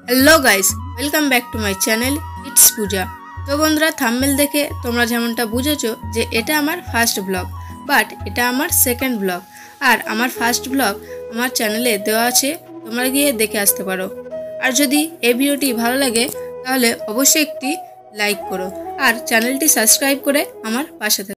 Hello guys, welcome back to my channel it's Pooja. तो बंधुरा thumbnail देखे तोमरा जेमनटा बुझेছো जे एटा आमार फार्स्ट ब्लग, बाट एटा आमार सेकेंड ब्लग। और आमार फार्स्ट ब्लग आमार चैनेले देওয়া আছে, তোমরা গিয়ে দেখে আসতে পারো। আর যদি এই ভিডিওটি ভালো লাগে তাহলে অবশ্যই একটি লাইক করো আর চ্যানেলটি সাবস্ক্রাইব করে আমার পাশে থাকো।